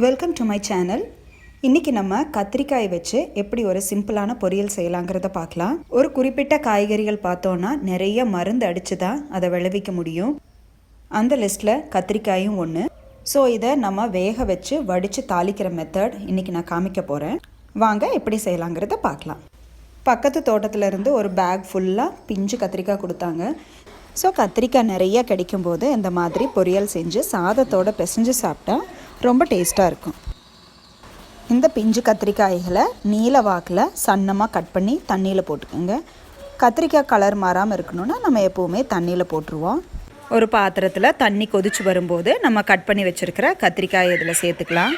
Welcome to my channel. இன்றைக்கி நம்ம கத்திரிக்காய் வச்சு எப்படி ஒரு சிம்பிளான பொரியல் செய்யலாங்கிறத பார்க்கலாம். ஒரு குறிப்பிட்ட காய்கறிகள் பார்த்தோன்னா நிறைய மருந்து அடித்து தான் அதை விளைவிக்க முடியும். அந்த லிஸ்ட்டில் கத்திரிக்காயும் ஒன்று. ஸோ இதை நம்ம வேக வச்சு வடித்து தாளிக்கிற மெத்தட் இன்றைக்கி நான் காமிக்க போகிறேன். வாங்க எப்படி செய்யலாங்கிறத பார்க்கலாம். பக்கத்து தோட்டத்திலேருந்து ஒரு பேக் ஃபுல்லாக பிஞ்சு கத்திரிக்காய் கொடுத்தாங்க. ஸோ கத்திரிக்காய் நிறைய கிடைக்கும்போது இந்த மாதிரி பொரியல் செஞ்சு சாதத்தோடு பிசைஞ்சு சாப்பிட்டா ரொம்ப டேஸ்ட்டாக இருக்கும். இந்த பிஞ்சு கத்திரிக்காய்களை நீல வாக்கில் சன்னமாக கட் பண்ணி தண்ணியில் போட்டுக்கோங்க. கத்திரிக்காய் கலர் மாறாமல் இருக்கணும்னா நம்ம எப்போவுமே தண்ணியில் போட்டுருவோம். ஒரு பாத்திரத்தில் தண்ணி கொதிச்சு வரும்போது நம்ம கட் பண்ணி வச்சுருக்கிற கத்திரிக்காய் இதில் சேர்த்துக்கலாம்.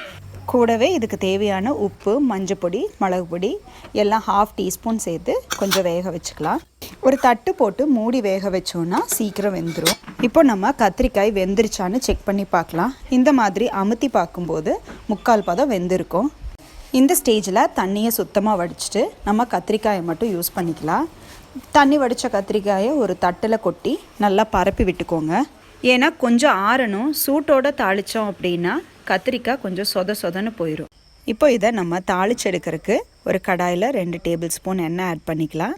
கூடவே இதுக்கு தேவையான உப்பு, மஞ்சப்பொடி, மிளகு பொடி எல்லாம் 1/2 டீஸ்பூன் சேர்த்து கொஞ்சம் வேக வச்சுக்கலாம். ஒரு தட்டு போட்டு மூடி வேக வச்சோன்னா சீக்கிரம் வெந்துடும். இப்போ நம்ம கத்திரிக்காய் வெந்துருச்சான்னு செக் பண்ணி பார்க்கலாம். இந்த மாதிரி அமுத்தி பார்க்கும்போது 3/4 பதம் வெந்திருக்கும். இந்த ஸ்டேஜில் தண்ணியை சுத்தமாக வடிச்சிட்டு நம்ம கத்திரிக்காயை மட்டும் யூஸ் பண்ணிக்கலாம். தண்ணி வடித்த கத்திரிக்காயை ஒரு தட்டில் கொட்டி நல்லா பரப்பி விட்டுக்கோங்க. ஏன்னா கொஞ்சம் ஆறணும். சூட்டோடு தாளித்தோம் அப்படின்னா கத்திரிக்காய் கொஞ்சம் சொதன்னு போயிடும். இப்போ இதை நம்ம தாளிச்சு எடுக்கிறதுக்கு ஒரு கடாயில் 2 டேபிள் ஸ்பூன் எண்ணெய் ஆட் பண்ணிக்கலாம்.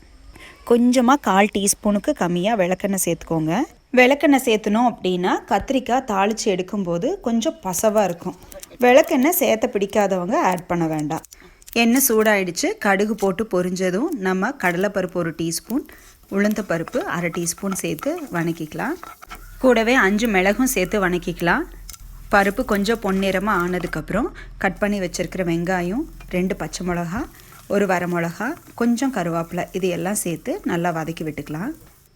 கொஞ்சமாக 1/4 டீஸ்பூனுக்கு கம்மியாக விளக்கெண்ணெய் சேர்த்துக்கோங்க. விளக்கெண்ணெய் சேர்த்துனோம் அப்படின்னா கத்திரிக்காய் தாளித்து எடுக்கும்போது கொஞ்சம் பசவாக இருக்கும். விளக்கெண்ணெய் சேர்த்த பிடிக்காதவங்க ஆட் பண்ண வேண்டாம். எண்ணெய் சூடாயிடுச்சு. கடுகு போட்டு பொரிஞ்சதும் நம்ம கடலைப்பருப்பு 1 டீஸ்பூன், உளுந்த பருப்பு 1/2 டீஸ்பூன் சேர்த்து வணக்கிக்கலாம். கூடவே 5 மிளகும் சேர்த்து வணக்கிக்கலாம். பருப்பு கொஞ்சம் பொன்னிறமாக ஆனதுக்கப்புறம் கட் பண்ணி வச்சுருக்கிற வெங்காயம், 2 பச்சை மிளகா, 1 வரமிளகா, கொஞ்சம் கருவேப்பிலை இது எல்லாம் சேர்த்து நல்லா வதக்கி விட்டுக்கலாம்.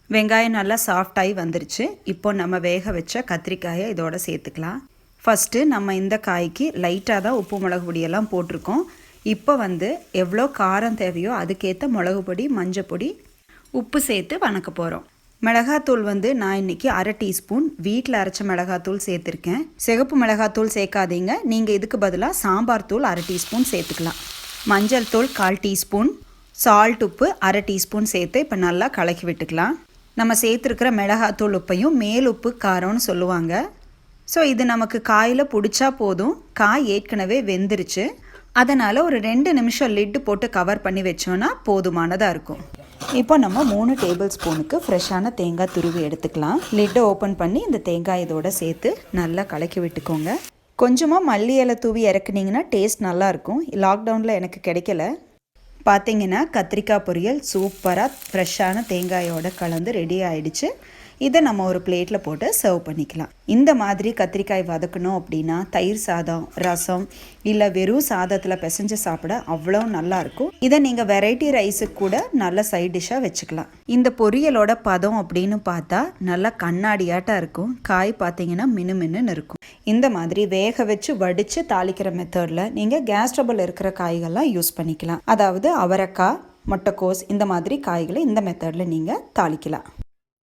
வெங்காயம் நல்லா சாஃப்டாகி வந்துருச்சு. இப்போ நம்ம வேக வச்ச கத்திரிக்காயை இதோட சேர்த்துக்கலாம். ஃபஸ்ட்டு நம்ம இந்த காய்க்கு லைட்டாக தான் உப்பு மிளகு பொடியெல்லாம் போட்டிருக்கோம். இப்போ எவ்வளோ காரம் தேவையோ அதுக்கேற்ற மிளகு பொடி, மஞ்சள் பொடி, உப்பு சேர்த்து வணக்க போகிறோம். மிளகாத்தூள் நான் இன்றைக்கி 1/2 டீஸ்பூன் வீட்டில் அரைச்ச மிளகாத்தூள் சேர்த்துருக்கேன். சிகப்பு மிளகாத்தூள் சேர்க்காதீங்க. நீங்கள் இதுக்கு பதிலாக சாம்பார் தூள் 1/2 டீஸ்பூன் சேர்த்துக்கலாம். மஞ்சள் தூள் 1/4 டீஸ்பூன், சால்ட் உப்பு 1/2 டீஸ்பூன் சேர்த்து இப்போ நல்லா கலக்கி விட்டுக்கலாம். நம்ம சேர்த்துருக்கிற மிளகாத்தூள் உப்பையும் மேல் உப்பு காரம்னு சொல்லுவாங்க. ஸோ இது நமக்கு காயில் பிடிச்சா போதும். காய் ஏற்கனவே வெந்துருச்சு. அதனால் ஒரு 2 நிமிஷம் லிட்டு போட்டு கவர் பண்ணி வச்சோன்னா போதுமானதாக இருக்கும். இப்போ நம்ம 3 டேபிள் ஸ்பூனுக்கு ஃப்ரெஷ்ஷான தேங்காய் துருவி எடுத்துக்கலாம். லிட்டை ஓப்பன் பண்ணி இந்த தேங்காய் இதோட சேர்த்து நல்லா கலக்கி விட்டுக்கோங்க. கொஞ்சமாக மல்லி இலை தூவி இறக்குனீங்கன்னா டேஸ்ட் நல்லாயிருக்கும். லாக்டவுனில் எனக்கு கிடைக்கல. பார்த்தீங்கன்னா கத்திரிக்காய் பொரியல் சூப்பராக ஃப்ரெஷ்ஷான தேங்காயோட கலந்து ரெடி ஆகிடுச்சு. இதை நம்ம ஒரு பிளேட்டில் போட்டு சர்வ் பண்ணிக்கலாம். இந்த மாதிரி கத்திரிக்காய் வதக்கணும் அப்படின்னா தயிர் சாதம், ரசம் இல்லை வெறும் சாதத்தில் பிசைஞ்சு சாப்பிட அவ்வளோ நல்லாயிருக்கும். இதை நீங்கள் வெரைட்டி ரைஸுக்கு கூட நல்ல சைட் டிஷ்ஷாக வச்சுக்கலாம். இந்த பொரியலோட பதம் அப்படின்னு பார்த்தா நல்லா கண்ணாடியாட்டாக இருக்கும். காய் பார்த்தீங்கன்னா மினுமின்னு இருக்கும். இந்த மாதிரி வேக வச்சு வடித்து தாளிக்கிற மெத்தடில் நீங்கள் கேஸ் ட்ரபிள் இருக்கிற காய்கள்லாம் யூஸ் பண்ணிக்கலாம். அதாவது அவரைக்காய், முட்டைக்கோஸ் இந்த மாதிரி காய்களை இந்த மெத்தடில் நீங்கள் தாளிக்கலாம்.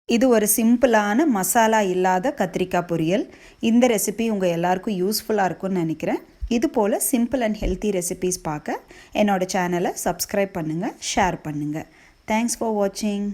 இது ஒரு சிம்பிளான மசாலா இல்லாத கத்திரிக்காய் பொரியல். இந்த ரெசிபி உங்கள் எல்லாருக்கும் யூஸ்ஃபுல்லாக இருக்கும்னு நினைக்கிறேன். இது போல் சிம்பிள் அண்ட் ஹெல்த்தி ரெசிபீஸ் பார்க்க என்னோடய சேனலை சப்ஸ்கிரைப் பண்ணுங்கள், ஷேர் பண்ணுங்கள். தேங்க்ஸ் ஃபார் வாட்சிங்.